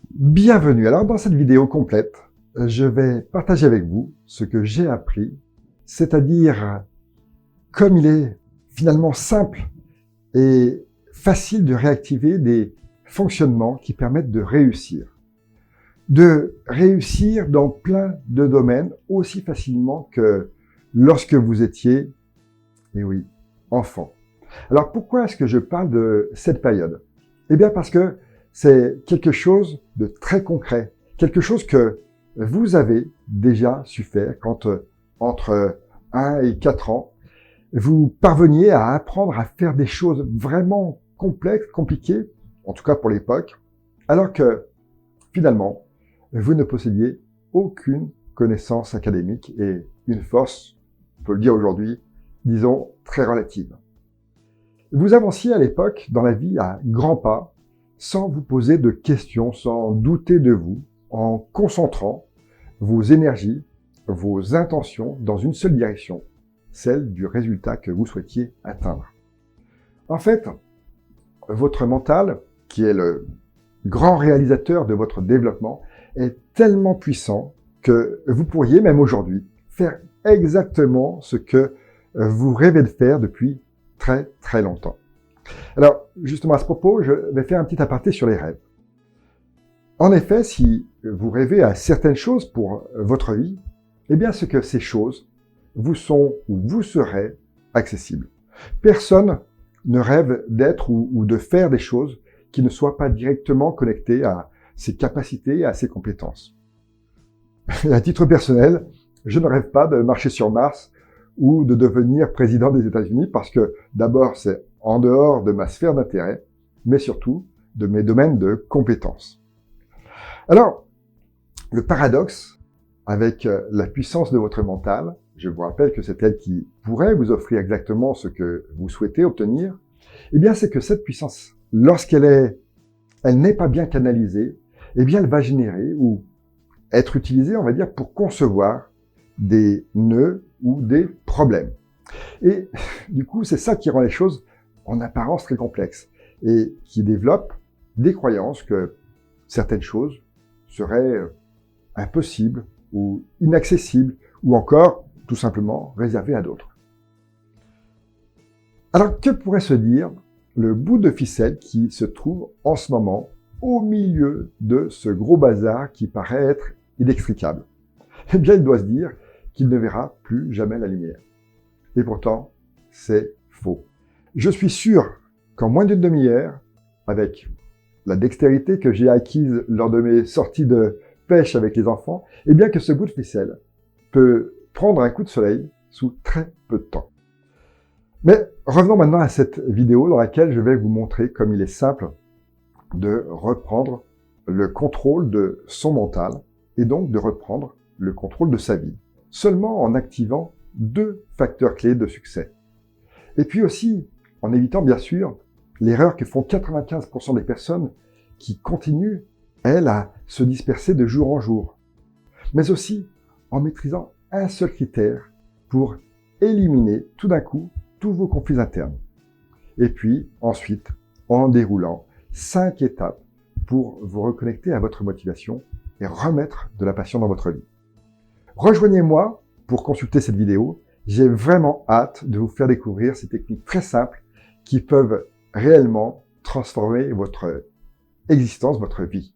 Bienvenue. Alors dans cette vidéo complète, je vais partager avec vous ce que j'ai appris, c'est-à-dire comme il est finalement simple et facile de réactiver des fonctionnements qui permettent de réussir. De réussir dans plein de domaines aussi facilement que lorsque vous étiez, eh oui, enfant. Alors pourquoi est-ce que je parle de cette période? Eh bien parce que c'est quelque chose de très concret, quelque chose que vous avez déjà su faire quand entre 1 et 4 ans, vous parveniez à apprendre à faire des choses vraiment complexes, compliquées, en tout cas pour l'époque, alors que finalement, vous ne possédiez aucune connaissance académique et une force, on peut le dire aujourd'hui, disons, très relative. Vous avanciez à l'époque dans la vie à grands pas, sans vous poser de questions, sans douter de vous, en concentrant vos énergies, vos intentions dans une seule direction, celle du résultat que vous souhaitiez atteindre. En fait, votre mental, qui est le grand réalisateur de votre développement, est tellement puissant que vous pourriez, même aujourd'hui, faire exactement ce que vous rêvez de faire depuis très très longtemps. Alors, justement à ce propos, je vais faire un petit aparté sur les rêves. En effet, si vous rêvez à certaines choses pour votre vie, eh bien c'est que ces choses vous sont ou vous seraient accessibles. Personne ne rêve d'être ou de faire des choses qui ne soient pas directement connectées à ses capacités et à ses compétences. Et à titre personnel, je ne rêve pas de marcher sur Mars ou de devenir président des États-Unis parce que d'abord c'est en dehors de ma sphère d'intérêt, mais surtout de mes domaines de compétences. Alors, le paradoxe avec la puissance de votre mental, je vous rappelle que c'est elle qui pourrait vous offrir exactement ce que vous souhaitez obtenir, eh bien c'est que cette puissance, lorsqu'elle n'est pas bien canalisée, eh bien elle va générer ou être utilisée, on va dire, pour concevoir des nœuds ou des problèmes. Et du coup, c'est ça qui rend les choses en apparence très complexes et qui développe des croyances que certaines choses seraient impossibles ou inaccessibles ou encore tout simplement réservées à d'autres. Alors que pourrait se dire le bout de ficelle qui se trouve en ce moment au milieu de ce gros bazar qui paraît être inextricable? Eh bien, il doit se dire qu'il ne verra plus jamais la lumière. Et pourtant, c'est faux. Je suis sûr qu'en moins d'une demi-heure, avec la dextérité que j'ai acquise lors de mes sorties de pêche avec les enfants, eh bien que ce bout de ficelle peut prendre un coup de soleil sous très peu de temps. Mais revenons maintenant à cette vidéo dans laquelle je vais vous montrer comme il est simple de reprendre le contrôle de son mental et donc de reprendre le contrôle de sa vie, seulement en activant 2 facteurs clés de succès. Et puis aussi, en évitant bien sûr l'erreur que font 95% des personnes qui continuent, elles, à se disperser de jour en jour. Mais aussi en maîtrisant un seul critère pour éliminer tout d'un coup tous vos conflits internes. Et puis ensuite, en déroulant 5 étapes pour vous reconnecter à votre motivation et remettre de la passion dans votre vie. Rejoignez-moi pour consulter cette vidéo. J'ai vraiment hâte de vous faire découvrir ces techniques très simples qui peuvent réellement transformer votre existence, votre vie.